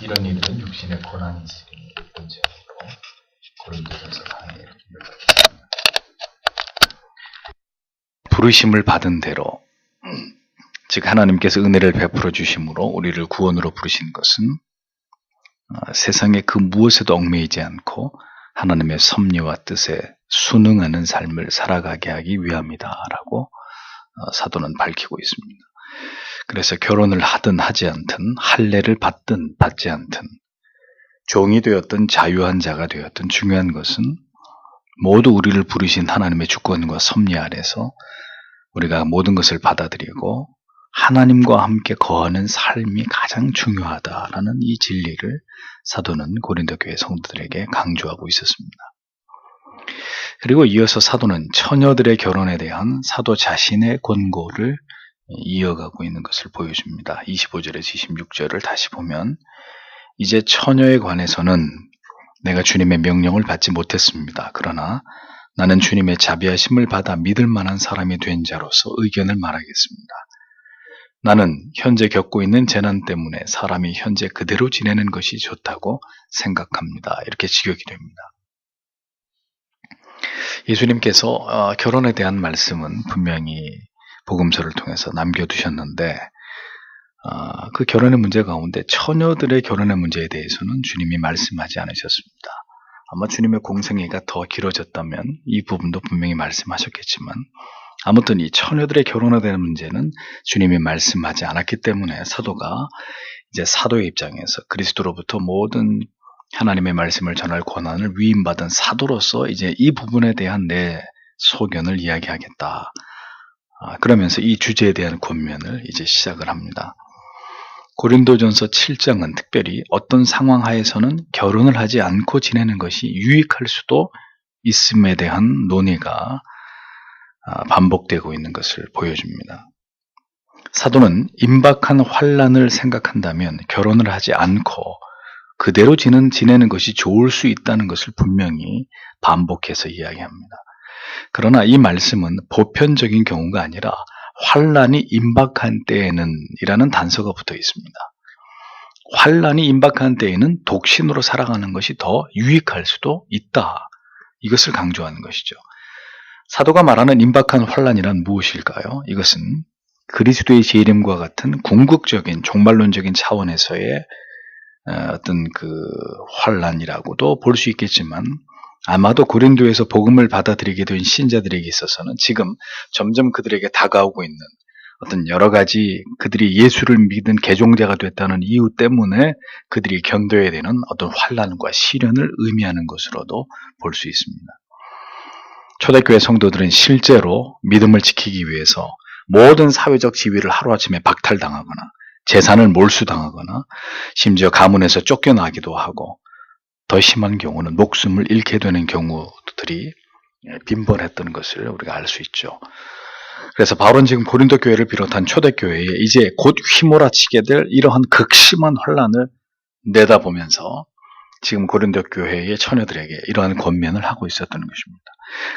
이런 일은 육신의 고난이 있으니 이런 제목으로 고린도전서 강의를 이어가겠습니다. 부르심을 받은 대로, 즉 하나님께서 은혜를 베풀어 주심으로 우리를 구원으로 부르신 것은 세상의 그 무엇에도 얽매이지 않고 하나님의 섭리와 뜻에 순응하는 삶을 살아가게 하기 위함이다라고 사도는 밝히고 있습니다. 그래서 결혼을 하든 하지 않든, 할례를 받든 받지 않든, 종이 되었든 자유한 자가 되었든 중요한 것은 모두 우리를 부르신 하나님의 주권과 섭리 아래서 우리가 모든 것을 받아들이고 하나님과 함께 거하는 삶이 가장 중요하다라는 이 진리를 사도는 고린도 교회 성도들에게 강조하고 있었습니다. 그리고 이어서 사도는 처녀들의 결혼에 대한 사도 자신의 권고를 이어가고 있는 것을 보여줍니다. 25절에서 26절을 다시 보면, 이제 처녀에 관해서는 내가 주님의 명령을 받지 못했습니다. 그러나 나는 주님의 자비하심을 받아 믿을 만한 사람이 된 자로서 의견을 말하겠습니다. 나는 현재 겪고 있는 재난 때문에 사람이 현재 그대로 지내는 것이 좋다고 생각합니다. 이렇게 직역이 됩니다. 예수님께서 결혼에 대한 말씀은 분명히 복음서를 통해서 남겨두셨는데, 그 결혼의 문제 가운데 처녀들의 결혼의 문제에 대해서는 주님이 말씀하지 않으셨습니다. 아마 주님의 공생애가 더 길어졌다면 이 부분도 분명히 말씀하셨겠지만, 아무튼 이 처녀들의 결혼에 대한 문제는 주님이 말씀하지 않았기 때문에 사도가 이제 사도의 입장에서 그리스도로부터 모든 하나님의 말씀을 전할 권한을 위임받은 사도로서 이제 이 부분에 대한 내 소견을 이야기하겠다. 그러면서 이 주제에 대한 권면을 이제 시작을 합니다. 고린도전서 7장은 특별히 어떤 상황 하에서는 결혼을 하지 않고 지내는 것이 유익할 수도 있음에 대한 논의가 반복되고 있는 것을 보여줍니다. 사도는 임박한 환난을 생각한다면 결혼을 하지 않고 그대로 지내는 것이 좋을 수 있다는 것을 분명히 반복해서 이야기합니다. 그러나 이 말씀은 보편적인 경우가 아니라 환난이 임박한 때에는 이라는 단서가 붙어 있습니다. 환난이 임박한 때에는 독신으로 살아가는 것이 더 유익할 수도 있다. 이것을 강조하는 것이죠. 사도가 말하는 임박한 환난이란 무엇일까요? 이것은 그리스도의 재림과 같은 궁극적인 종말론적인 차원에서의 어떤 그 환난이라고도 볼 수 있겠지만, 아마도 고린도에서 복음을 받아들이게 된 신자들에게 있어서는 지금 점점 그들에게 다가오고 있는 어떤 여러 가지 그들이 예수를 믿은 개종자가 됐다는 이유 때문에 그들이 견뎌야 되는 어떤 환난과 시련을 의미하는 것으로도 볼 수 있습니다. 초대교회 성도들은 실제로 믿음을 지키기 위해서 모든 사회적 지위를 하루아침에 박탈당하거나 재산을 몰수당하거나 심지어 가문에서 쫓겨나기도 하고, 더 심한 경우는 목숨을 잃게 되는 경우들이 빈번했던 것을 우리가 알 수 있죠. 그래서 바울은 지금 고린도 교회를 비롯한 초대교회에 이제 곧 휘몰아치게 될 이러한 극심한 환난을 내다보면서 지금 고린도 교회의 처녀들에게 이러한 권면을 하고 있었던 것입니다.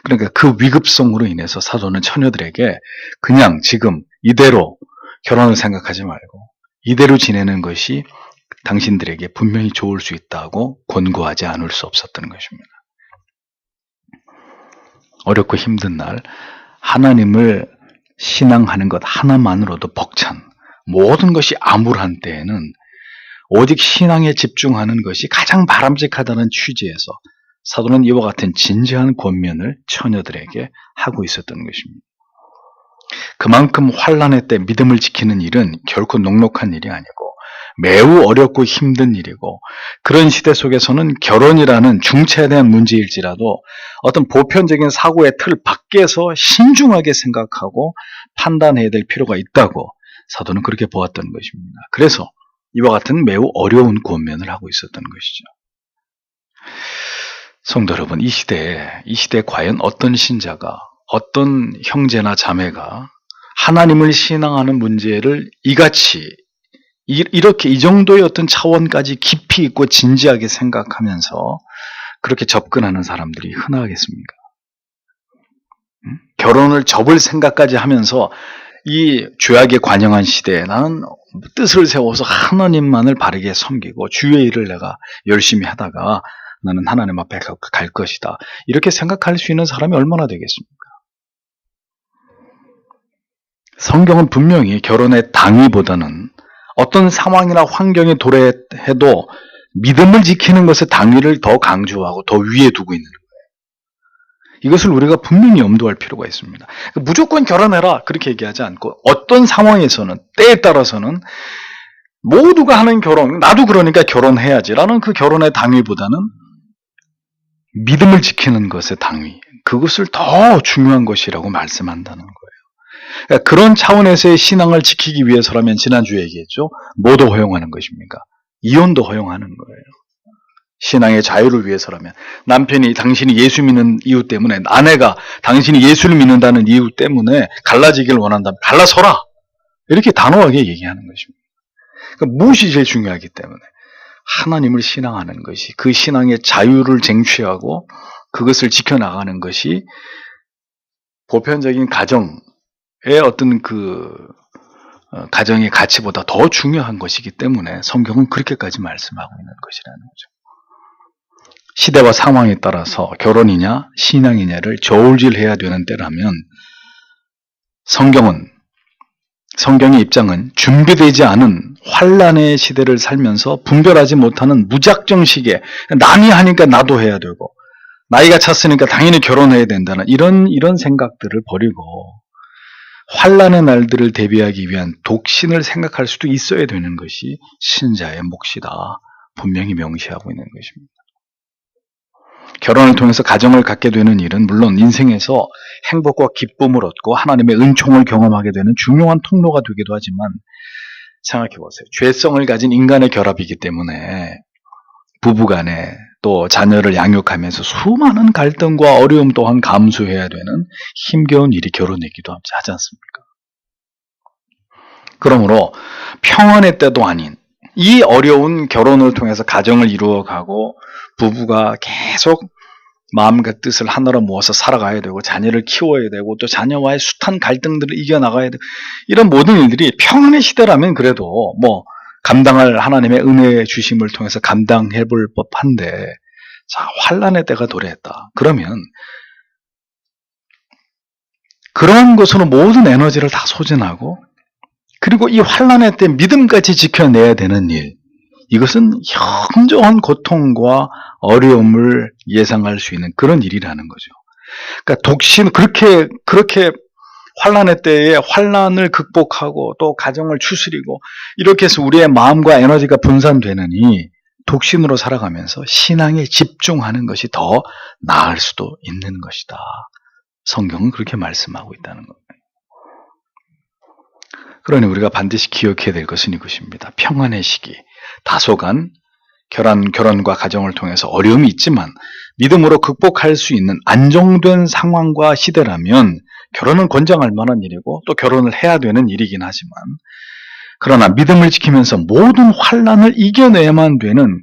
그러니까 그 위급성으로 인해서 사도는 처녀들에게 그냥 지금 이대로 결혼을 생각하지 말고 이대로 지내는 것이 당신들에게 분명히 좋을 수 있다고 권고하지 않을 수 없었던 것입니다. 어렵고 힘든 날 하나님을 신앙하는 것 하나만으로도 벅찬, 모든 것이 암울한 때에는 오직 신앙에 집중하는 것이 가장 바람직하다는 취지에서 사도는 이와 같은 진지한 권면을 처녀들에게 하고 있었던 것입니다. 그만큼 환난의 때 믿음을 지키는 일은 결코 녹록한 일이 아니고 매우 어렵고 힘든 일이고, 그런 시대 속에서는 결혼이라는 중체에 대한 문제일지라도 어떤 보편적인 사고의 틀 밖에서 신중하게 생각하고 판단해야 될 필요가 있다고 사도는 그렇게 보았던 것입니다. 그래서 이와 같은 매우 어려운 권면을 하고 있었던 것이죠. 성도 여러분, 이 시대에 과연 어떤 신자가, 어떤 형제나 자매가 하나님을 신앙하는 문제를 이같이 이렇게 이 정도의 어떤 차원까지 깊이 있고 진지하게 생각하면서 그렇게 접근하는 사람들이 흔하겠습니까? 결혼을 접을 생각까지 하면서 이 죄악에 관영한 시대에 나는 뜻을 세워서 하나님만을 바르게 섬기고 주의 일을 내가 열심히 하다가 나는 하나님 앞에 갈 것이다. 이렇게 생각할 수 있는 사람이 얼마나 되겠습니까? 성경은 분명히 결혼의 당위보다는 어떤 상황이나 환경에 도래해도 믿음을 지키는 것의 당위를 더 강조하고 더 위에 두고 있는 거예요. 이것을 우리가 분명히 염두할 필요가 있습니다. 무조건 결혼해라 그렇게 얘기하지 않고 어떤 상황에서는 때에 따라서는 모두가 하는 결혼, 나도 그러니까 결혼해야지라는 그 결혼의 당위보다는 믿음을 지키는 것의 당위, 그것을 더 중요한 것이라고 말씀한다는 거예요. 그러니까 그런 차원에서의 신앙을 지키기 위해서라면 지난주에 얘기했죠. 뭐도 허용하는 것입니까? 이혼도 허용하는 거예요. 신앙의 자유를 위해서라면 남편이 당신이 예수 믿는 이유 때문에 아내가 당신이 예수를 믿는다는 이유 때문에 갈라지기를 원한다면 갈라서라 이렇게 단호하게 얘기하는 것입니다. 그러니까 무엇이 제일 중요하기 때문에 하나님을 신앙하는 것이 그 신앙의 자유를 쟁취하고 그것을 지켜나가는 것이 보편적인 가정의 어떤 가정의 가치보다 더 중요한 것이기 때문에 성경은 그렇게까지 말씀하고 있는 것이라는 거죠. 시대와 상황에 따라서 결혼이냐 신앙이냐를 저울질해야 되는 때라면 성경의 입장은 준비되지 않은 환란의 시대를 살면서 분별하지 못하는 무작정식의 남이 하니까 나도 해야 되고 나이가 찼으니까 당연히 결혼해야 된다는 이런 생각들을 버리고 환란의 날들을 대비하기 위한 독신을 생각할 수도 있어야 되는 것이 신자의 몫이다. 분명히 명시하고 있는 것입니다. 결혼을 통해서 가정을 갖게 되는 일은 물론 인생에서 행복과 기쁨을 얻고 하나님의 은총을 경험하게 되는 중요한 통로가 되기도 하지만 생각해 보세요. 죄성을 가진 인간의 결합이기 때문에 부부간에 또 자녀를 양육하면서 수많은 갈등과 어려움 또한 감수해야 되는 힘겨운 일이 결혼이기도 하지 않습니까? 그러므로 평안의 때도 아닌 이 어려운 결혼을 통해서 가정을 이루어가고 부부가 계속 마음과 뜻을 하나로 모아서 살아가야 되고 자녀를 키워야 되고 또 자녀와의 숱한 갈등들을 이겨나가야 되고 이런 모든 일들이 평안의 시대라면 그래도 감당할 하나님의 은혜 주심을 통해서 감당해 볼 법한데 자, 환란의 때가 도래했다. 그러면 그러한 것으로 모든 에너지를 다 소진하고 그리고 이 환란의 때 믿음까지 지켜내야 되는 일 이것은 현저한 고통과 어려움을 예상할 수 있는 그런 일이라는 거죠. 그러니까 독신 그렇게 환란의 때에 환란을 극복하고 또 가정을 추스리고 이렇게 해서 우리의 마음과 에너지가 분산되느니 독신으로 살아가면서 신앙에 집중하는 것이 더 나을 수도 있는 것이다. 성경은 그렇게 말씀하고 있다는 겁니다. 그러니 우리가 반드시 기억해야 될 것은 이것입니다. 평안의 시기, 다소간 결혼과 가정을 통해서 어려움이 있지만 믿음으로 극복할 수 있는 안정된 상황과 시대라면 결혼은 권장할 만한 일이고 또 결혼을 해야 되는 일이긴 하지만 그러나 믿음을 지키면서 모든 환란을 이겨내야만 되는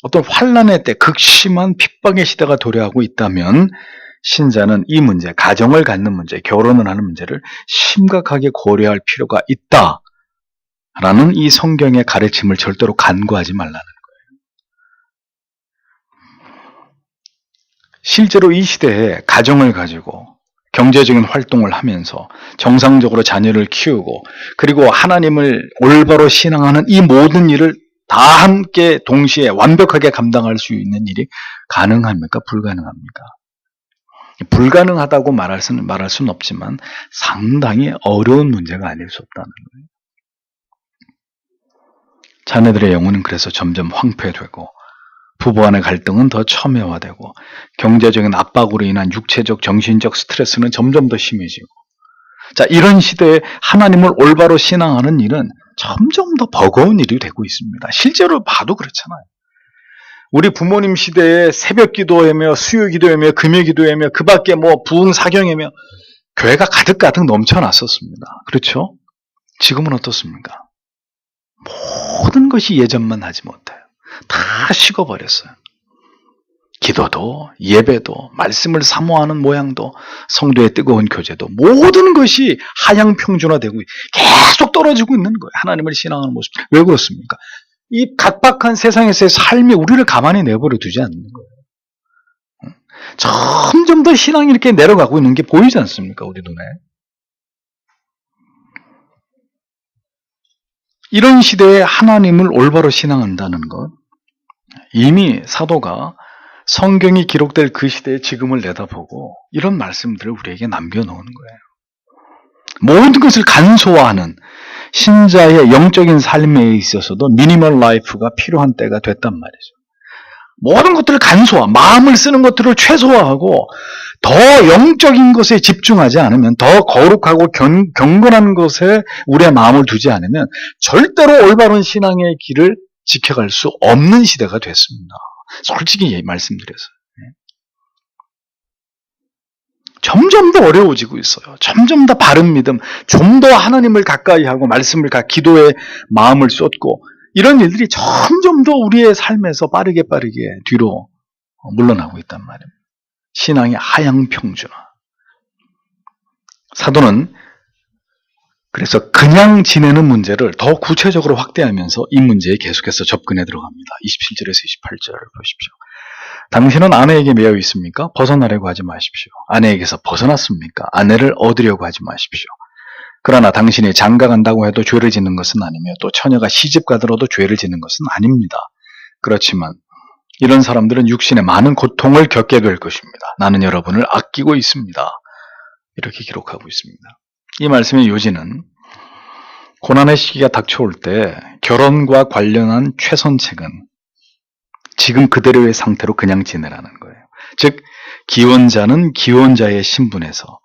어떤 환란의 때 극심한 핍박의 시대가 도래하고 있다면 신자는 이 문제, 가정을 갖는 문제, 결혼을 하는 문제를 심각하게 고려할 필요가 있다라는 이 성경의 가르침을 절대로 간과하지 말라는 거예요. 실제로 이 시대에 가정을 가지고 경제적인 활동을 하면서 정상적으로 자녀를 키우고 그리고 하나님을 올바로 신앙하는 이 모든 일을 다 함께 동시에 완벽하게 감당할 수 있는 일이 가능합니까? 불가능합니까? 불가능하다고 말할 수는 없지만 상당히 어려운 문제가 아닐 수 없다는 거예요. 자녀들의 영혼은 그래서 점점 황폐되고 부부간의 갈등은 더 첨예화되고 경제적인 압박으로 인한 육체적, 정신적 스트레스는 점점 더 심해지고 자, 이런 시대에 하나님을 올바로 신앙하는 일은 점점 더 버거운 일이 되고 있습니다. 실제로 봐도 그렇잖아요. 우리 부모님 시대에 새벽 기도하며 수요 기도하며 금요 기도하며 그 밖에 부흥 사경하며 교회가 가득가득 넘쳐났었습니다. 그렇죠? 지금은 어떻습니까? 모든 것이 예전만 하지 못해요. 다 식어버렸어요. 기도도, 예배도, 말씀을 사모하는 모양도, 성도의 뜨거운 교제도 모든 것이 하향 평준화되고 계속 떨어지고 있는 거예요. 하나님을 신앙하는 모습. 왜 그렇습니까? 이 각박한 세상에서의 삶이 우리를 가만히 내버려 두지 않는 거예요. 점점 더 신앙이 이렇게 내려가고 있는 게 보이지 않습니까? 우리 눈에. 이런 시대에 하나님을 올바로 신앙한다는 것, 이미 사도가 성경이 기록될 그 시대의 지금을 내다보고 이런 말씀들을 우리에게 남겨놓은 거예요. 모든 것을 간소화하는 신자의 영적인 삶에 있어서도 미니멀 라이프가 필요한 때가 됐단 말이죠. 모든 것들을 간소화, 마음을 쓰는 것들을 최소화하고 더 영적인 것에 집중하지 않으면, 더 거룩하고 경건한 것에 우리의 마음을 두지 않으면 절대로 올바른 신앙의 길을 지켜갈 수 없는 시대가 됐습니다. 솔직히 말씀드려서. 점점 더 어려워지고 있어요. 점점 더 바른 믿음, 좀 더 하나님을 가까이 하고 말씀을 기도에 마음을 쏟고 이런 일들이 점점 더 우리의 삶에서 빠르게 뒤로 물러나고 있단 말입니다. 신앙의 하향 평준화. 사도는 그래서 그냥 지내는 문제를 더 구체적으로 확대하면서 이 문제에 계속해서 접근해 들어갑니다. 27절에서 28절을 보십시오. 당신은 아내에게 매여 있습니까? 벗어나려고 하지 마십시오. 아내에게서 벗어났습니까? 아내를 얻으려고 하지 마십시오. 그러나 당신이 장가간다고 해도 죄를 짓는 것은 아니며 또 처녀가 시집가더라도 죄를 짓는 것은 아닙니다. 그렇지만 이런 사람들은 육신에 많은 고통을 겪게 될 것입니다. 나는 여러분을 아끼고 있습니다. 이렇게 기록하고 있습니다. 이 말씀의 요지는 고난의 시기가 닥쳐올 때 결혼과 관련한 최선책은 지금 그대로의 상태로 그냥 지내라는 거예요. 즉 기혼자는 기혼자의 신분에서,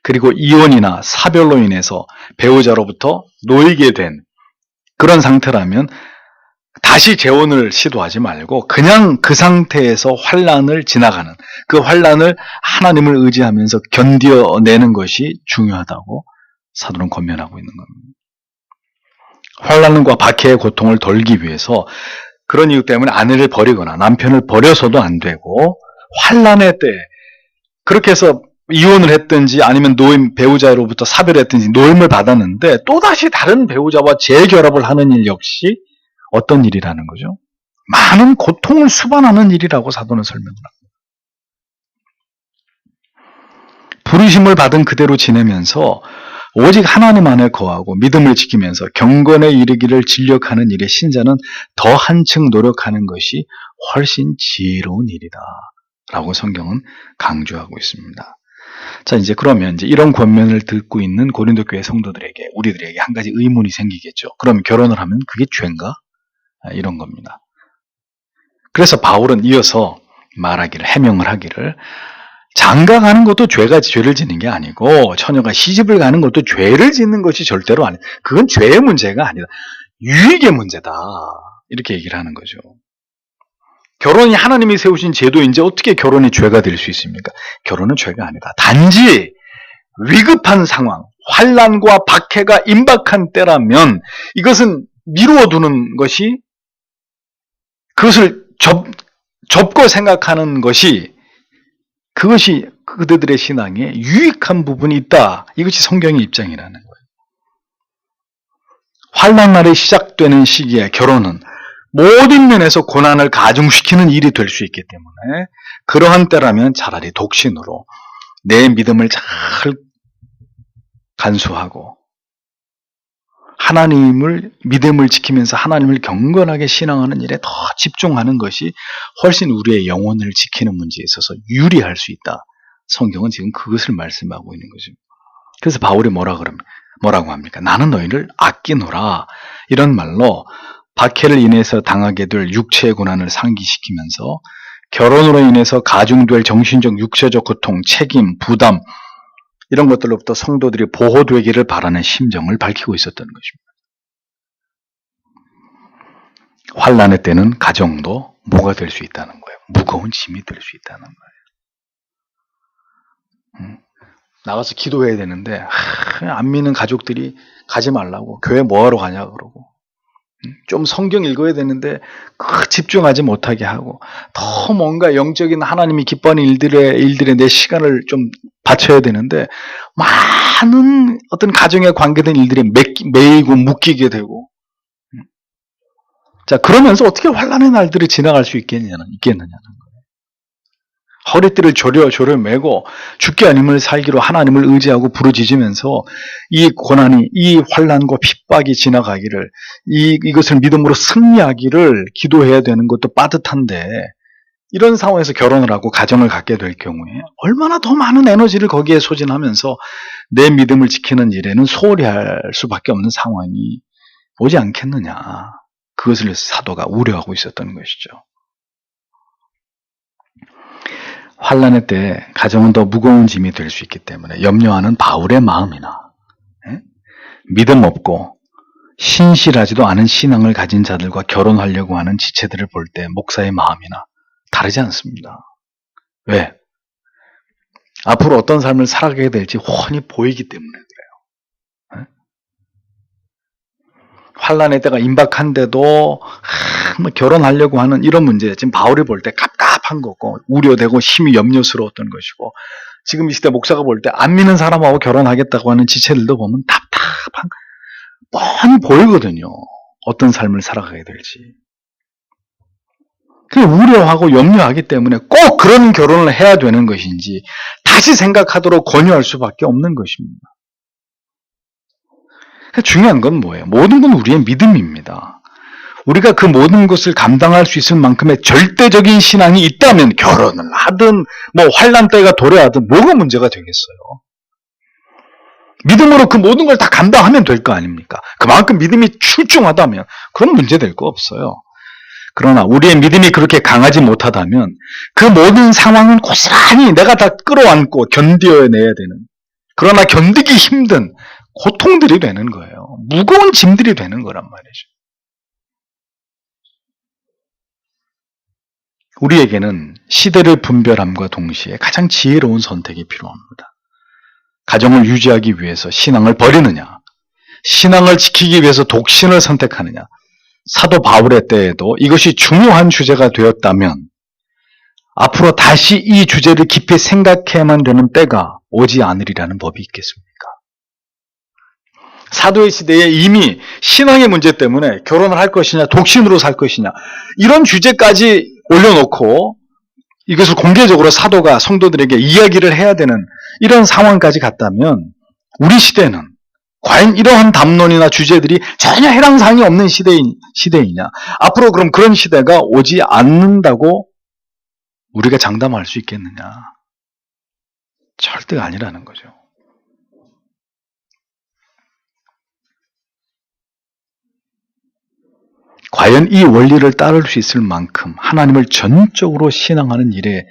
그리고 이혼이나 사별로 인해서 배우자로부터 놓이게 된 그런 상태라면 다시 재혼을 시도하지 말고 그냥 그 상태에서 환난을 지나가는, 그 환난을 하나님을 의지하면서 견뎌내는 것이 중요하다고 사도는 권면하고 있는 겁니다. 환난과 박해의 고통을 덜기 위해서 그런 이유 때문에 아내를 버리거나 남편을 버려서도 안 되고, 환난의 때 그렇게 해서 이혼을 했든지 아니면 배우자로부터 사별했든지 노임을 받았는데 또다시 다른 배우자와 재결합을 하는 일 역시 어떤 일이라는 거죠? 많은 고통을 수반하는 일이라고 사도는 설명을 합니다. 부르심을 받은 그대로 지내면서 오직 하나님 안에 거하고 믿음을 지키면서 경건에 이르기를 진력하는 일에 신자는 더 한층 노력하는 것이 훨씬 지혜로운 일이다 라고 성경은 강조하고 있습니다. 자, 이제 그러면 이런 권면을 듣고 있는 고린도 교회 성도들에게, 우리들에게 한 가지 의문이 생기겠죠. 그럼 결혼을 하면 그게 죄인가? 이런 겁니다. 그래서 바울은 이어서 해명을 하기를, 장가가는 것도 죄를 짓는 게 아니고 처녀가 시집을 가는 것도 죄를 짓는 것이 절대로 아니다. 그건 죄의 문제가 아니다. 유익의 문제다. 이렇게 얘기를 하는 거죠. 결혼이 하나님이 세우신 제도인지 어떻게 결혼이 죄가 될 수 있습니까? 결혼은 죄가 아니다. 단지 위급한 상황, 환난과 박해가 임박한 때라면 이것은 미루어두는 것이, 그것을 접고 생각하는 것이, 그것이 그들의 신앙에 유익한 부분이 있다. 이것이 성경의 입장이라는 거예요. 환난 날이 시작되는 시기에 결혼은 모든 면에서 고난을 가중시키는 일이 될 수 있기 때문에 그러한 때라면 차라리 독신으로 내 믿음을 잘 간수하고 믿음을 지키면서 하나님을 경건하게 신앙하는 일에 더 집중하는 것이 훨씬 우리의 영혼을 지키는 문제에 있어서 유리할 수 있다. 성경은 지금 그것을 말씀하고 있는 거죠. 그래서 바울이 뭐라고 합니까? 나는 너희를 아끼노라. 이런 말로 박해를 인해서 당하게 될 육체의 고난을 상기시키면서 결혼으로 인해서 가중될 정신적, 육체적 고통, 책임, 부담, 이런 것들로부터 성도들이 보호되기를 바라는 심정을 밝히고 있었던 것입니다. 환난의 때는 가정도 뭐가 될 수 있다는 거예요? 무거운 짐이 될 수 있다는 거예요. 나가서 기도해야 되는데 안 믿는 가족들이 가지 말라고, 교회 뭐하러 가냐 그러고, 좀 성경 읽어야 되는데 집중하지 못하게 하고 더 뭔가 영적인 하나님이 기뻐하는 일들에 내 시간을 좀 바쳐야 되는데 많은 어떤 가정에 관계된 일들에 매이고 묶이게 되고 자 그러면서 어떻게 환난의 날들이 지나갈 수 있겠느냐는 거예요. 허리띠를 조려 매고 죽기 아님을 살기로 하나님을 의지하고 부르짖으면서 이 고난이 이 환난과 핍박이 지나가기를 이것을 믿음으로 승리하기를 기도해야 되는 것도 빠듯한데 이런 상황에서 결혼을 하고 가정을 갖게 될 경우에 얼마나 더 많은 에너지를 거기에 소진하면서 내 믿음을 지키는 일에는 소홀히 할 수밖에 없는 상황이 오지 않겠느냐. 그것을 사도가 우려하고 있었던 것이죠. 환난의 때 가정은 더 무거운 짐이 될 수 있기 때문에 염려하는 바울의 마음이나 믿음 없고 신실하지도 않은 신앙을 가진 자들과 결혼하려고 하는 지체들을 볼 때 목사의 마음이나 다르지 않습니다. 왜? 앞으로 어떤 삶을 살아가게 될지 훤히 보이기 때문에 그래요. 환난의 때가 임박한데도 결혼하려고 하는 이런 문제, 지금 바울이 볼 때 갑갑한 거고 우려되고 심히 염려스러웠던 것이고 지금 이 시대 목사가 볼 때 안 믿는 사람하고 결혼하겠다고 하는 지체들도 보면 답답한 뻔히 보이거든요. 어떤 삶을 살아가게 될지. 그냥 우려하고 염려하기 때문에 꼭 그런 결혼을 해야 되는 것인지 다시 생각하도록 권유할 수밖에 없는 것입니다. 중요한 건 뭐예요? 모든 건 우리의 믿음입니다. 우리가 그 모든 것을 감당할 수 있을 만큼의 절대적인 신앙이 있다면 결혼을 하든 뭐 환난 때가 도래하든 뭐가 문제가 되겠어요? 믿음으로 그 모든 걸 다 감당하면 될 거 아닙니까? 그만큼 믿음이 출중하다면 그런 문제 될 거 없어요. 그러나 우리의 믿음이 그렇게 강하지 못하다면 그 모든 상황은 고스란히 내가 다 끌어안고 견뎌내야 되는, 그러나 견디기 힘든 고통들이 되는 거예요. 무거운 짐들이 되는 거란 말이죠. 우리에게는 시대를 분별함과 동시에 가장 지혜로운 선택이 필요합니다. 가정을 유지하기 위해서 신앙을 버리느냐, 신앙을 지키기 위해서 독신을 선택하느냐. 사도 바울의 때에도 이것이 중요한 주제가 되었다면 앞으로 다시 이 주제를 깊이 생각해야만 되는 때가 오지 않으리라는 법이 있겠습니까? 사도의 시대에 이미 신앙의 문제 때문에 결혼을 할 것이냐, 독신으로 살 것이냐, 이런 주제까지 올려놓고 이것을 공개적으로 사도가 성도들에게 이야기를 해야 되는 이런 상황까지 갔다면 우리 시대는 과연 이러한 담론이나 주제들이 전혀 해당사항이 없는 시대이냐? 앞으로 그럼 그런 시대가 오지 않는다고 우리가 장담할 수 있겠느냐? 절대 아니라는 거죠. 과연 이 원리를 따를 수 있을 만큼 하나님을 전적으로 신앙하는 일에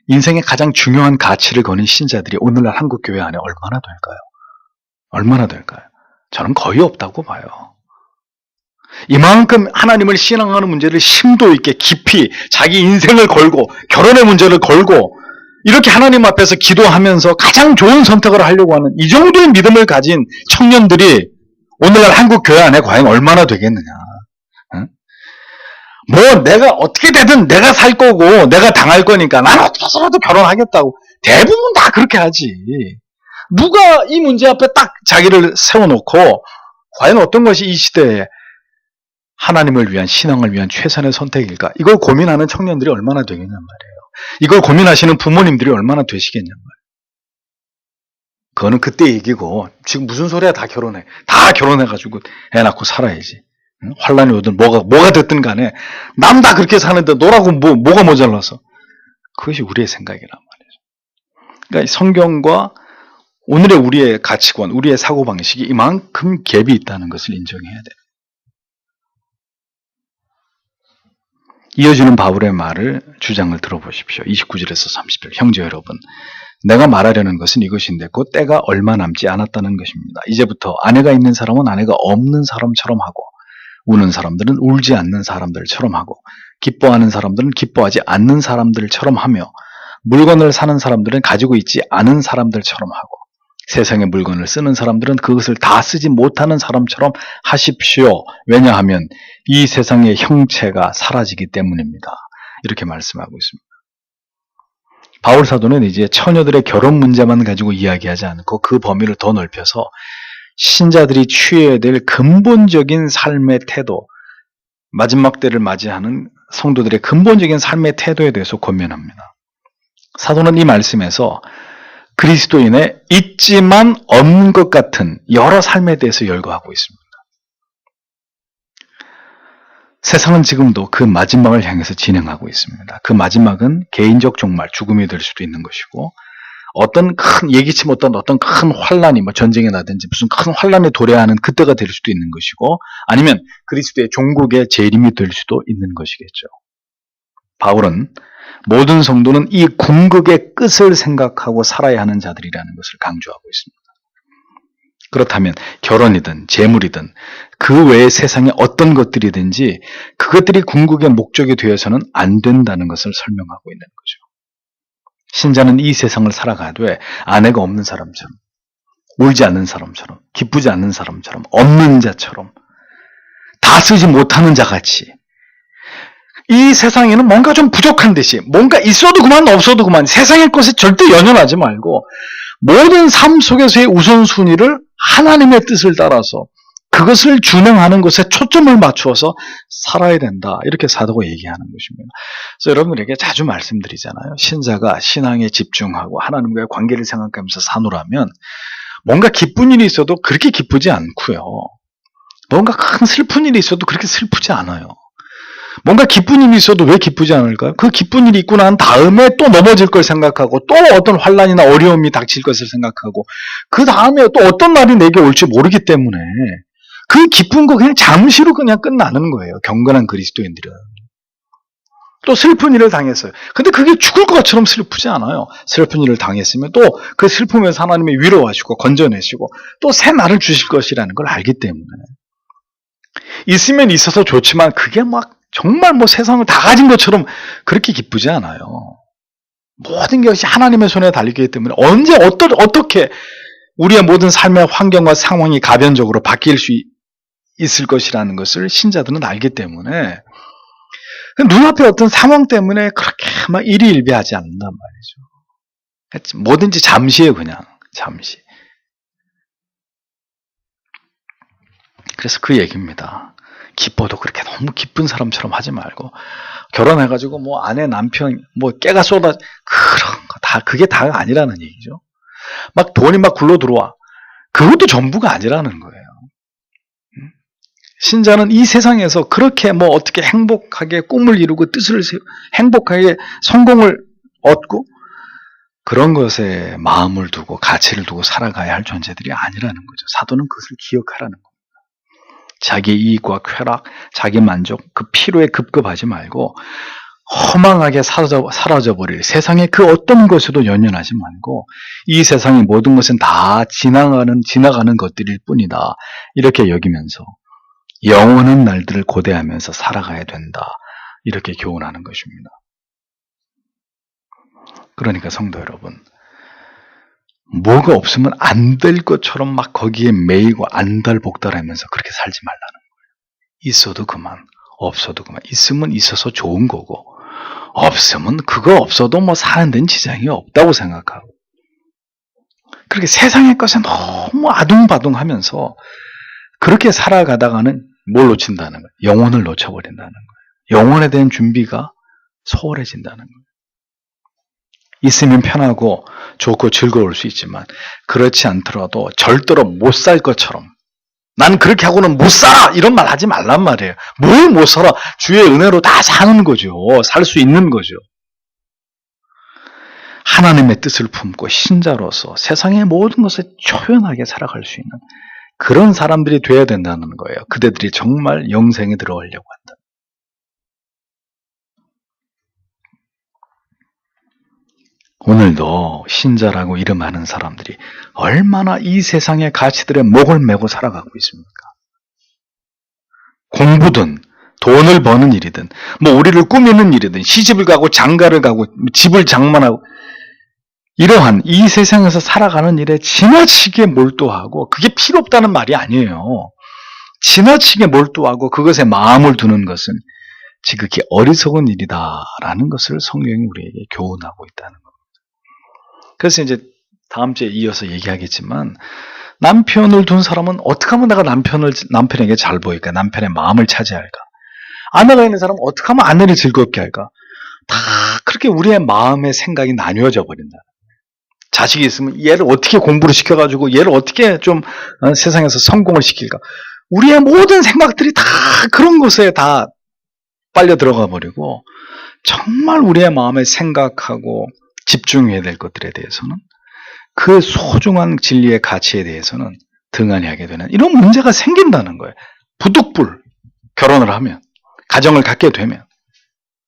인생의 가장 중요한 가치를 거는 신자들이 오늘날 한국 교회 안에 얼마나 될까요? 얼마나 될까요? 저는 거의 없다고 봐요. 이만큼 하나님을 신앙하는 문제를 심도 있게 깊이 자기 인생을 걸고 결혼의 문제를 걸고 이렇게 하나님 앞에서 기도하면서 가장 좋은 선택을 하려고 하는 이 정도의 믿음을 가진 청년들이 오늘날 한국 교회 안에 과연 얼마나 되겠느냐. 뭐 내가 어떻게 되든 내가 살 거고 내가 당할 거니까 난 어떻게 해서라도 결혼하겠다고 대부분 다 그렇게 하지. 누가 이 문제 앞에 딱 자기를 세워놓고 과연 어떤 것이 이 시대에 하나님을 위한 신앙을 위한 최선의 선택일까? 이걸 고민하는 청년들이 얼마나 되겠냔 말이에요. 이걸 고민하시는 부모님들이 얼마나 되시겠냔 말이에요. 그거는 그때 얘기고 지금 무슨 소리야. 다 결혼해. 다 결혼해가지고 애 낳고 살아야지. 응? 환란이 오든 뭐가 됐든 간에 남 다 그렇게 사는데 너라고 뭐가 모자라서. 그것이 우리의 생각이란 말이죠. 그러니까 성경과 오늘의 우리의 가치관, 우리의 사고방식이 이만큼 갭이 있다는 것을 인정해야 돼요. 이어지는 바울의 말을, 주장을 들어보십시오. 29절에서 30절. 형제 여러분, 내가 말하려는 것은 이것인데 곧 때가 얼마 남지 않았다는 것입니다. 이제부터 아내가 있는 사람은 아내가 없는 사람처럼 하고 우는 사람들은 울지 않는 사람들처럼 하고 기뻐하는 사람들은 기뻐하지 않는 사람들처럼 하며 물건을 사는 사람들은 가지고 있지 않은 사람들처럼 하고 세상의 물건을 쓰는 사람들은 그것을 다 쓰지 못하는 사람처럼 하십시오. 왜냐하면 이 세상의 형체가 사라지기 때문입니다. 이렇게 말씀하고 있습니다. 바울 사도는 이제 처녀들의 결혼 문제만 가지고 이야기하지 않고 그 범위를 더 넓혀서 신자들이 취해야 될 근본적인 삶의 태도, 마지막 때를 맞이하는 성도들의 근본적인 삶의 태도에 대해서 권면합니다. 사도는 이 말씀에서 그리스도인의 있지만 없는 것 같은 여러 삶에 대해서 열거하고 있습니다. 세상은 지금도 그 마지막을 향해서 진행하고 있습니다. 그 마지막은 개인적 종말, 죽음이 될 수도 있는 것이고, 어떤 큰 예기치 못한 어떤 큰 환란이 전쟁이 나든지 무슨 큰 환란에 도래하는 그때가 될 수도 있는 것이고, 아니면 그리스도의 종국의 재림이 될 수도 있는 것이겠죠. 바울은 모든 성도는 이 궁극의 끝을 생각하고 살아야 하는 자들이라는 것을 강조하고 있습니다. 그렇다면 결혼이든 재물이든 그 외의 세상의 어떤 것들이든지 그것들이 궁극의 목적이 되어서는 안 된다는 것을 설명하고 있는 거죠. 신자는 이 세상을 살아가되 아내가 없는 사람처럼, 울지 않는 사람처럼, 기쁘지 않는 사람처럼, 없는 자처럼, 다 쓰지 못하는 자같이 이 세상에는 뭔가 좀 부족한 듯이, 뭔가 있어도 그만 없어도 그만, 세상의 것에 절대 연연하지 말고 모든 삶 속에서의 우선순위를 하나님의 뜻을 따라서 그것을 준행하는 것에 초점을 맞추어서 살아야 된다. 이렇게 사도가 얘기하는 것입니다. 그래서 여러분들에게 자주 말씀드리잖아요. 신자가 신앙에 집중하고 하나님과의 관계를 생각하면서 사노라면 뭔가 기쁜 일이 있어도 그렇게 기쁘지 않고요. 뭔가 큰 슬픈 일이 있어도 그렇게 슬프지 않아요. 뭔가 기쁜 일이 있어도 왜 기쁘지 않을까요? 그 기쁜 일이 있고 난 다음에 또 넘어질 걸 생각하고 또 어떤 환란이나 어려움이 닥칠 것을 생각하고 그 다음에 또 어떤 날이 내게 올지 모르기 때문에 그 기쁜 거 그냥 잠시로 그냥 끝나는 거예요. 경건한 그리스도인들은. 또 슬픈 일을 당했어요. 근데 그게 죽을 것처럼 슬프지 않아요. 슬픈 일을 당했으면 또 그 슬픔에서 하나님이 위로하시고 건져내시고 또 새 날을 주실 것이라는 걸 알기 때문에 있으면 있어서 좋지만 그게 막 정말 세상을 다 가진 것처럼 그렇게 기쁘지 않아요. 모든 것이 하나님의 손에 달리기 때문에 언제 어떻게 우리의 모든 삶의 환경과 상황이 가변적으로 바뀔 수 있을 것이라는 것을 신자들은 알기 때문에 눈앞에 어떤 상황 때문에 그렇게 막 일희일비하지 않는단 말이죠. 뭐든지 잠시예요, 그냥 잠시. 그래서 그 얘기입니다. 기뻐도 그렇게 너무 기쁜 사람처럼 하지 말고 결혼해가지고 아내 남편 깨가 쏟아 그런 거 다 그게 다가 아니라는 얘기죠. 막 돈이 막 굴러 들어와 그것도 전부가 아니라는 거예요. 신자는 이 세상에서 그렇게 어떻게 행복하게 꿈을 이루고 뜻을 세우고 행복하게 성공을 얻고 그런 것에 마음을 두고 가치를 두고 살아가야 할 존재들이 아니라는 거죠. 사도는 그것을 기억하라는 겁니다. 자기 이익과 쾌락, 자기 만족, 그 피로에 급급하지 말고 허망하게 사라져버릴 세상의 그 어떤 것에도 연연하지 말고 이 세상의 모든 것은 다 지나가는 것들일 뿐이다. 이렇게 여기면서 영원한 날들을 고대하면서 살아가야 된다. 이렇게 교훈하는 것입니다. 그러니까 성도 여러분, 뭐가 없으면 안 될 것처럼 막 거기에 매이고 안달복달하면서 그렇게 살지 말라는 거예요. 있어도 그만, 없어도 그만. 있으면 있어서 좋은 거고 없으면 그거 없어도 사는 데는 지장이 없다고 생각하고 그렇게 세상의 것에 너무 아둥바둥하면서 그렇게 살아가다가는 뭘 놓친다는 거예요? 영혼을 놓쳐버린다는 거예요. 영혼에 대한 준비가 소홀해진다는 거예요. 있으면 편하고 좋고 즐거울 수 있지만 그렇지 않더라도 절대로 못 살 것처럼 난 그렇게 하고는 못 살아! 이런 말 하지 말란 말이에요. 뭘 못 살아? 주의 은혜로 다 사는 거죠. 살 수 있는 거죠. 하나님의 뜻을 품고 신자로서 세상의 모든 것을 초연하게 살아갈 수 있는 그런 사람들이 되어야 된다는 거예요. 그대들이 정말 영생에 들어가려고 한다. 오늘도 신자라고 이름하는 사람들이 얼마나 이 세상의 가치들에 목을 메고 살아가고 있습니까? 공부든 돈을 버는 일이든 우리를 꾸미는 일이든 시집을 가고 장가를 가고 집을 장만하고 이러한 이 세상에서 살아가는 일에 지나치게 몰두하고, 그게 필요 없다는 말이 아니에요. 지나치게 몰두하고 그것에 마음을 두는 것은 지극히 어리석은 일이다라는 것을 성경이 우리에게 교훈하고 있다는 겁니다. 그래서 이제 다음 주에 이어서 얘기하겠지만, 남편을 둔 사람은 어떻게 하면 내가 남편에게 잘 보일까? 남편의 마음을 차지할까? 아내가 있는 사람은 어떻게 하면 아내를 즐겁게 할까? 다 그렇게 우리의 마음의 생각이 나뉘어져 버린다. 자식이 있으면 얘를 어떻게 공부를 시켜가지고 얘를 어떻게 좀 세상에서 성공을 시킬까? 우리의 모든 생각들이 다 그런 것에 다 빨려 들어가 버리고, 정말 우리의 마음에 생각하고 집중해야 될 것들에 대해서는, 그 소중한 진리의 가치에 대해서는 등한히 하게 되는 이런 문제가 생긴다는 거예요. 부득불 결혼을 하면, 가정을 갖게 되면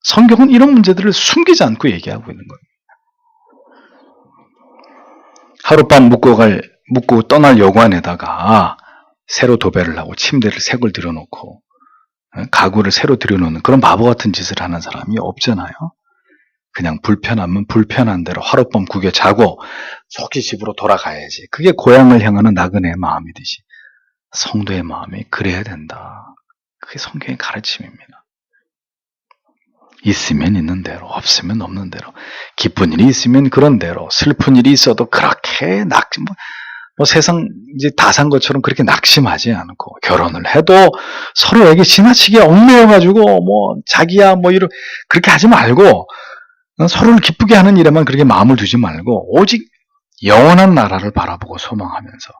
성경은 이런 문제들을 숨기지 않고 얘기하고 있는 거예요. 하룻밤 묵고 떠날 여관에다가 새로 도배를 하고 침대를 새걸 들여놓고 가구를 새로 들여놓는 그런 바보 같은 짓을 하는 사람이 없잖아요. 그냥 불편하면 불편한 대로 하룻밤 구겨 자고 속히 집으로 돌아가야지. 그게 고향을 향하는 나그네의 마음이듯이 성도의 마음이 그래야 된다. 그게 성경의 가르침입니다. 있으면 있는 대로, 없으면 없는 대로, 기쁜 일이 있으면 그런 대로, 슬픈 일이 있어도 그렇게 세상 이제 다 산 것처럼 그렇게 낙심하지 않고, 결혼을 해도 서로에게 지나치게 얽매여가지고 자기야 그렇게 하지 말고, 서로를 기쁘게 하는 일에만 그렇게 마음을 두지 말고, 오직 영원한 나라를 바라보고 소망하면서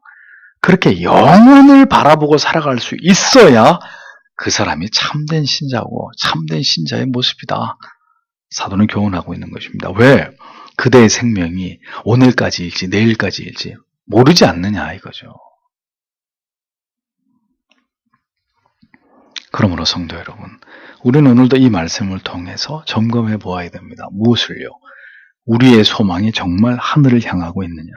그렇게 영원을 바라보고 살아갈 수 있어야 그 사람이 참된 신자고 참된 신자의 모습이다. 사도는 교훈하고 있는 것입니다. 왜? 그대의 생명이 오늘까지일지 내일까지일지 모르지 않느냐 이거죠. 그러므로 성도 여러분, 우리는 오늘도 이 말씀을 통해서 점검해 보아야 됩니다. 무엇을요? 우리의 소망이 정말 하늘을 향하고 있느냐.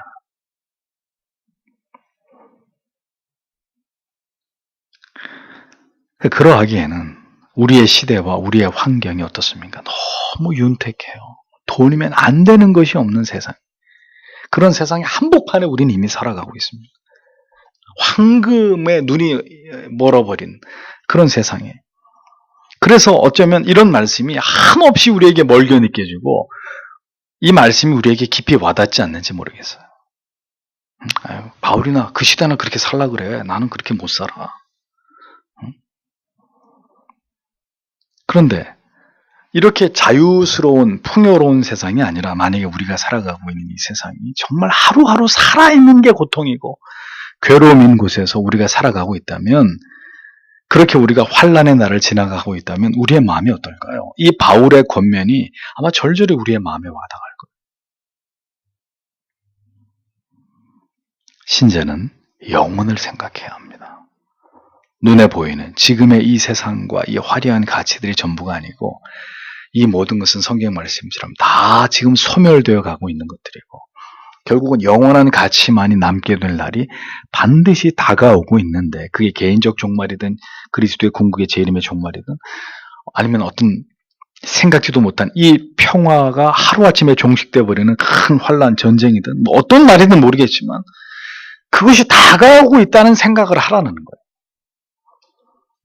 그러하기에는 우리의 시대와 우리의 환경이 어떻습니까? 너무 윤택해요. 돈이면 안 되는 것이 없는 세상. 그런 세상의 한복판에 우리는 이미 살아가고 있습니다. 황금에 눈이 멀어버린 그런 세상에. 그래서 어쩌면 이런 말씀이 한없이 우리에게 멀게 느껴지고, 이 말씀이 우리에게 깊이 와닿지 않는지 모르겠어요. 아유, 바울이나 그 시대나 그렇게 살라 그래. 나는 그렇게 못 살아. 그런데 이렇게 자유스러운 풍요로운 세상이 아니라, 만약에 우리가 살아가고 있는 이 세상이 정말 하루하루 살아있는 게 고통이고 괴로움인 곳에서 우리가 살아가고 있다면, 그렇게 우리가 환난의 날을 지나가고 있다면 우리의 마음이 어떨까요? 이 바울의 권면이 아마 절절히 우리의 마음에 와닿을 거예요. 신자는 영혼을 생각해야 합니다. 눈에 보이는 지금의 이 세상과 이 화려한 가치들이 전부가 아니고, 이 모든 것은 성경 말씀처럼 다 지금 소멸되어 가고 있는 것들이고, 결국은 영원한 가치만이 남게 될 날이 반드시 다가오고 있는데, 그게 개인적 종말이든 그리스도의 궁극의 재림의 종말이든, 아니면 어떤 생각지도 못한 이 평화가 하루아침에 종식되어 버리는 큰 환난, 전쟁이든 어떤 날이든 모르겠지만 그것이 다가오고 있다는 생각을 하라는 거예요.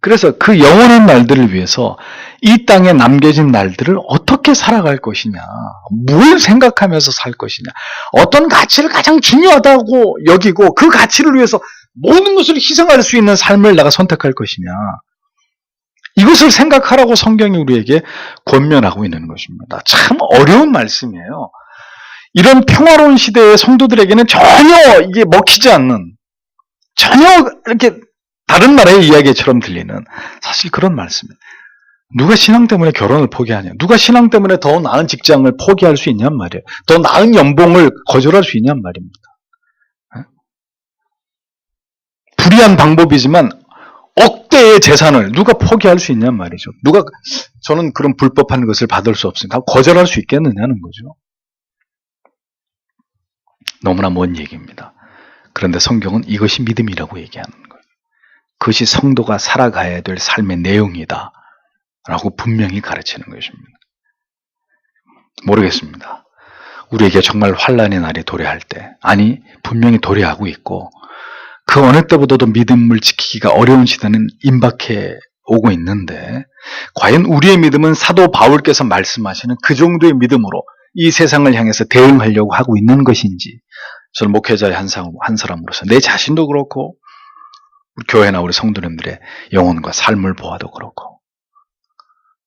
그래서 그 영원한 날들을 위해서 이 땅에 남겨진 날들을 어떻게 살아갈 것이냐, 뭘 생각하면서 살 것이냐, 어떤 가치를 가장 중요하다고 여기고 그 가치를 위해서 모든 것을 희생할 수 있는 삶을 내가 선택할 것이냐, 이것을 생각하라고 성경이 우리에게 권면하고 있는 것입니다. 참 어려운 말씀이에요. 이런 평화로운 시대의 성도들에게는 전혀 이게 먹히지 않는, 전혀 이렇게 다른 나라의 이야기처럼 들리는 사실 그런 말씀이에요. 누가 신앙 때문에 결혼을 포기하냐? 누가 신앙 때문에 더 나은 직장을 포기할 수 있냔 말이에요. 더 나은 연봉을 거절할 수 있냔 말입니다. 불의한 방법이지만 억대의 재산을 누가 포기할 수 있냔 말이죠. 누가 저는 그런 불법한 것을 받을 수 없으니까 거절할 수 있겠느냐는 거죠. 너무나 먼 얘기입니다. 그런데 성경은 이것이 믿음이라고 얘기하는 거예요. 그것이 성도가 살아가야 될 삶의 내용이다 라고 분명히 가르치는 것입니다. 모르겠습니다. 우리에게 정말 환난의 날이 도래할 때, 아니 분명히 도래하고 있고 그 어느 때보다도 믿음을 지키기가 어려운 시대는 임박해 오고 있는데, 과연 우리의 믿음은 사도 바울께서 말씀하시는 그 정도의 믿음으로 이 세상을 향해서 대응하려고 하고 있는 것인지, 저는 목회자의 한 사람으로서 내 자신도 그렇고 우리 교회나 우리 성도님들의 영혼과 삶을 보아도 그렇고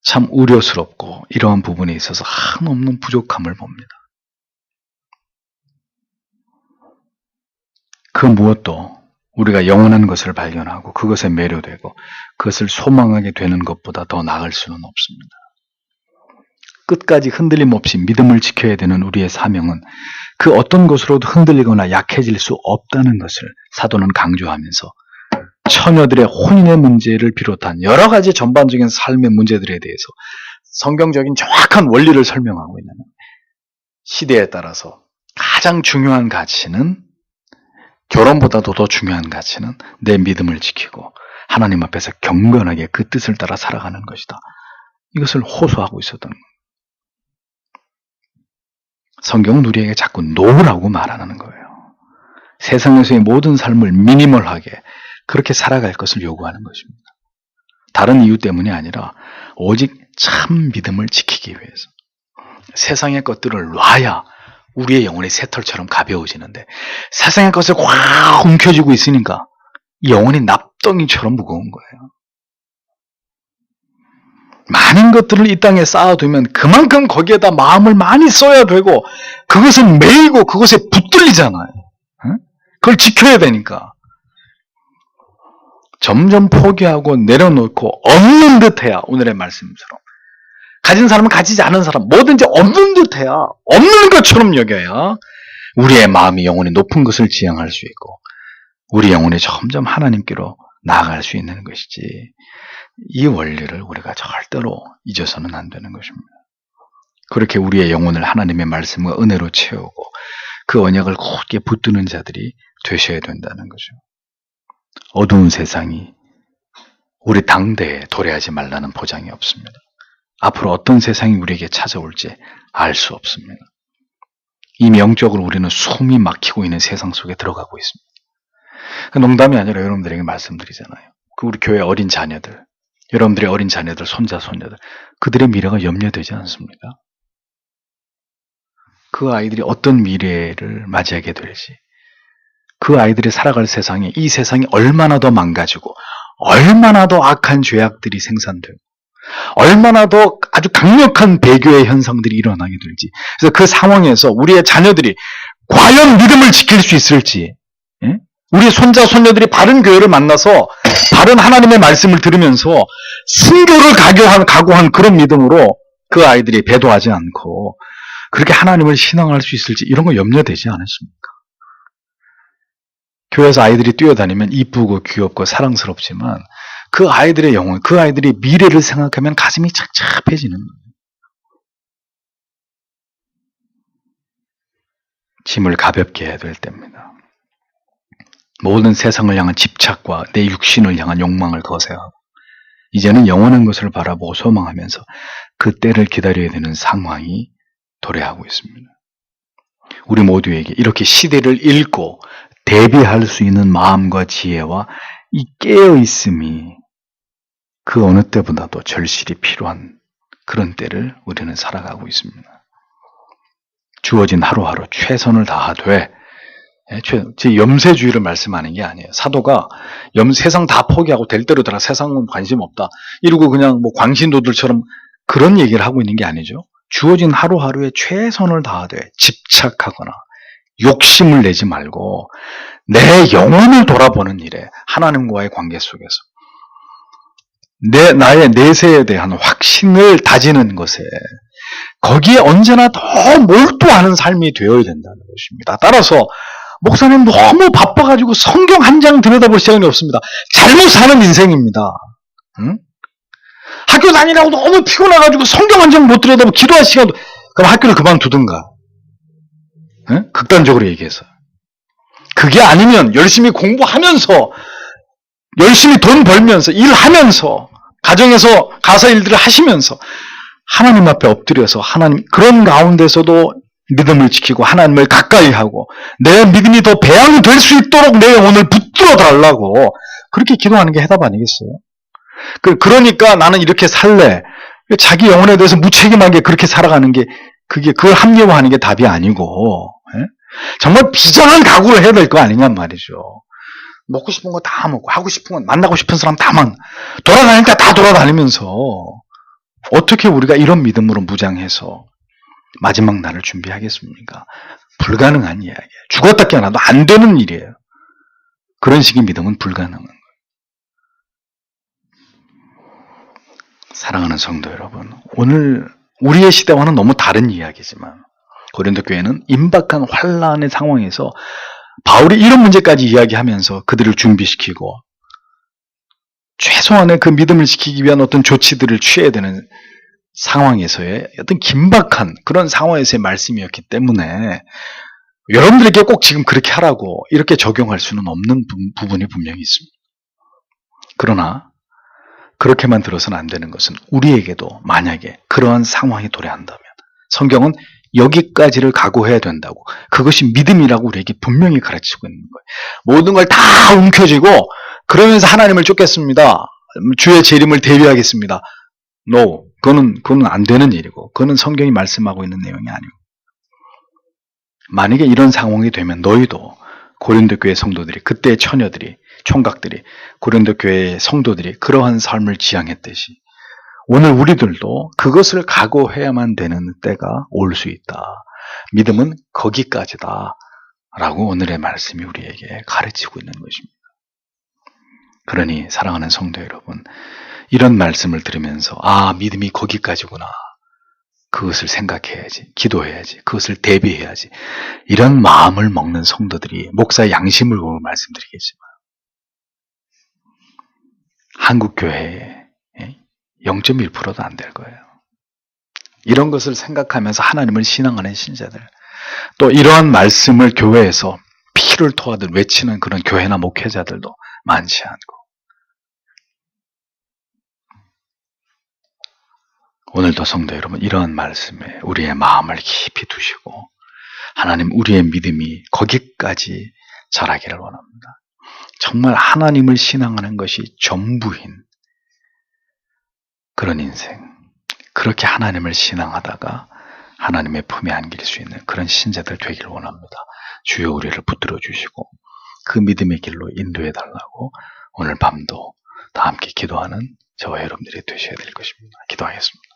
참 우려스럽고 이러한 부분에 있어서 한없는 부족함을 봅니다. 그 무엇도 우리가 영원한 것을 발견하고 그것에 매료되고 그것을 소망하게 되는 것보다 더 나을 수는 없습니다. 끝까지 흔들림 없이 믿음을 지켜야 되는 우리의 사명은 그 어떤 것으로도 흔들리거나 약해질 수 없다는 것을 사도는 강조하면서 처녀들의 혼인의 문제를 비롯한 여러 가지 전반적인 삶의 문제들에 대해서 성경적인 정확한 원리를 설명하고 있는, 시대에 따라서 가장 중요한 가치는, 결혼보다도 더 중요한 가치는 내 믿음을 지키고 하나님 앞에서 경건하게 그 뜻을 따라 살아가는 것이다. 이것을 호소하고 있었던 겁니다. 성경은 우리에게 자꾸 놓으라고 말하는 거예요. 세상에서의 모든 삶을 미니멀하게 그렇게 살아갈 것을 요구하는 것입니다. 다른 이유 때문이 아니라 오직 참 믿음을 지키기 위해서. 세상의 것들을 놔야 우리의 영혼이 새털처럼 가벼워지는데 세상의 것을 확 움켜쥐고 있으니까 영혼이 납덩이처럼 무거운 거예요. 많은 것들을 이 땅에 쌓아두면 그만큼 거기에다 마음을 많이 써야 되고 그것을 매이고 그것에 붙들리잖아요. 그걸 지켜야 되니까. 점점 포기하고 내려놓고 없는 듯해야, 오늘의 말씀처럼 가진 사람은 가지지 않은 사람 뭐든지 없는 듯해야, 없는 것처럼 여겨야 우리의 마음이 영혼이 높은 것을 지향할 수 있고 우리 영혼이 점점 하나님께로 나아갈 수 있는 것이지, 이 원리를 우리가 절대로 잊어서는 안 되는 것입니다. 그렇게 우리의 영혼을 하나님의 말씀과 은혜로 채우고 그 언약을 굳게 붙드는 자들이 되셔야 된다는 거죠. 어두운 세상이 우리 당대에 도래하지 말라는 보장이 없습니다. 앞으로 어떤 세상이 우리에게 찾아올지 알 수 없습니다. 이미 영적으로 우리는 숨이 막히고 있는 세상 속에 들어가고 있습니다. 농담이 아니라 여러분들에게 말씀드리잖아요. 그 우리 교회 어린 자녀들, 여러분들의 어린 자녀들, 손자, 손녀들, 그들의 미래가 염려되지 않습니까? 그 아이들이 어떤 미래를 맞이하게 될지, 그 아이들이 살아갈 세상에, 이 세상이 얼마나 더 망가지고 얼마나 더 악한 죄악들이 생산되고 얼마나 더 아주 강력한 배교의 현상들이 일어나게 될지, 그래서 그 상황에서 우리의 자녀들이 과연 믿음을 지킬 수 있을지, 우리 손자, 손녀들이 바른 교회를 만나서 바른 하나님의 말씀을 들으면서 순교를 각오한 그런 믿음으로 그 아이들이 배도하지 않고 그렇게 하나님을 신앙할 수 있을지, 이런 거 염려되지 않으십니까? 교회에서 아이들이 뛰어다니면 이쁘고 귀엽고 사랑스럽지만 그 아이들의 영혼, 그 아이들의 미래를 생각하면 가슴이 착잡해지는 거예요. 짐을 가볍게 해야 될 때입니다. 모든 세상을 향한 집착과 내 육신을 향한 욕망을 거세하고 이제는 영원한 것을 바라보고 소망하면서 그 때를 기다려야 되는 상황이 도래하고 있습니다. 우리 모두에게 이렇게 시대를 읽고 대비할 수 있는 마음과 지혜와 이 깨어있음이 그 어느 때보다도 절실히 필요한 그런 때를 우리는 살아가고 있습니다. 주어진 하루하루 최선을 다하되, 제 염세주의를 말씀하는 게 아니에요. 사도가 세상 다 포기하고 될 대로 되라, 세상은 관심 없다 이러고 그냥 뭐 광신도들처럼 그런 얘기를 하고 있는 게 아니죠. 주어진 하루하루에 최선을 다하되 집착하거나 욕심을 내지 말고 내 영혼을 돌아보는 일에, 하나님과의 관계 속에서 나의 내세에 대한 확신을 다지는 것에, 거기에 언제나 더 몰두하는 삶이 되어야 된다는 것입니다. 따라서 목사님 너무 바빠가지고 성경 한 장 들여다볼 시간이 없습니다. 잘못 사는 인생입니다. 응? 학교 다니라고 너무 피곤해가지고 성경 한 장 못 들여다보고 기도할 시간도, 그럼 학교를 그만두든가. 응? 극단적으로 얘기해서. 그게 아니면 열심히 공부하면서, 열심히 돈 벌면서, 일하면서, 가정에서 가사 일들을 하시면서 하나님 앞에 엎드려서 하나님, 그런 가운데서도 믿음을 지키고 하나님을 가까이 하고 내 믿음이 더 배양이 될 수 있도록 내 영혼을 붙들어 달라고 그렇게 기도하는 게 해답 아니겠어요? 그러니까 나는 이렇게 살래. 자기 영혼에 대해서 무책임하게 그렇게 살아가는 게 그걸 합리화하는 게 답이 아니고 정말 비장한 각오를 해야 될 거 아니냔 말이죠. 먹고 싶은 거 다 먹고 하고 싶은 건 만나고 싶은 사람 다 돌아다니니까 다 돌아다니면서 어떻게 우리가 이런 믿음으로 무장해서 마지막 날을 준비하겠습니까? 불가능한 이야기예요. 죽었다 깨어나도 안 되는 일이에요. 그런 식의 믿음은 불가능한 거예요. 사랑하는 성도 여러분, 오늘 우리의 시대와는 너무 다른 이야기지만 고린도 교회는 임박한 환란의 상황에서 바울이 이런 문제까지 이야기하면서 그들을 준비시키고 최소한의 그 믿음을 지키기 위한 어떤 조치들을 취해야 되는 상황에서의 어떤 긴박한 그런 상황에서의 말씀이었기 때문에 여러분들에게 꼭 지금 그렇게 하라고 이렇게 적용할 수는 없는 부분이 분명히 있습니다. 그러나 그렇게만 들어서는 안 되는 것은 우리에게도 만약에 그러한 상황이 도래한다면 성경은 여기까지를 각오해야 된다고 그것이 믿음이라고 우리에게 분명히 가르치고 있는 거예요. 모든 걸 다 움켜쥐고 그러면서 하나님을 쫓겠습니다. 주의 재림을 대비하겠습니다. No. 그거는 안 되는 일이고 그거는 성경이 말씀하고 있는 내용이 아니고 만약에 이런 상황이 되면 너희도 고린도 교회 성도들이 그때의 처녀들이 총각들이 고린도 교회의 성도들이 그러한 삶을 지향했듯이 오늘 우리들도 그것을 각오해야만 되는 때가 올 수 있다. 믿음은 거기까지다. 라고 오늘의 말씀이 우리에게 가르치고 있는 것입니다. 그러니 사랑하는 성도 여러분, 이런 말씀을 들으면서 믿음이 거기까지구나. 그것을 생각해야지, 기도해야지, 그것을 대비해야지. 이런 마음을 먹는 성도들이 목사의 양심을 보고 말씀드리겠지만 한국 교회에 0.1%도 안 될 거예요. 이런 것을 생각하면서 하나님을 신앙하는 신자들, 또 이러한 말씀을 교회에서 피를 토하듯 외치는 그런 교회나 목회자들도 많지 않고 오늘도 성도 여러분 이러한 말씀에 우리의 마음을 깊이 두시고 하나님 우리의 믿음이 거기까지 자라기를 원합니다. 정말 하나님을 신앙하는 것이 전부인 그런 인생, 그렇게 하나님을 신앙하다가 하나님의 품에 안길 수 있는 그런 신자들 되기를 원합니다. 주여 우리를 붙들어 주시고 그 믿음의 길로 인도해 달라고 오늘 밤도 다 함께 기도하는 저와 여러분들이 되셔야 될 것입니다. 기도하겠습니다.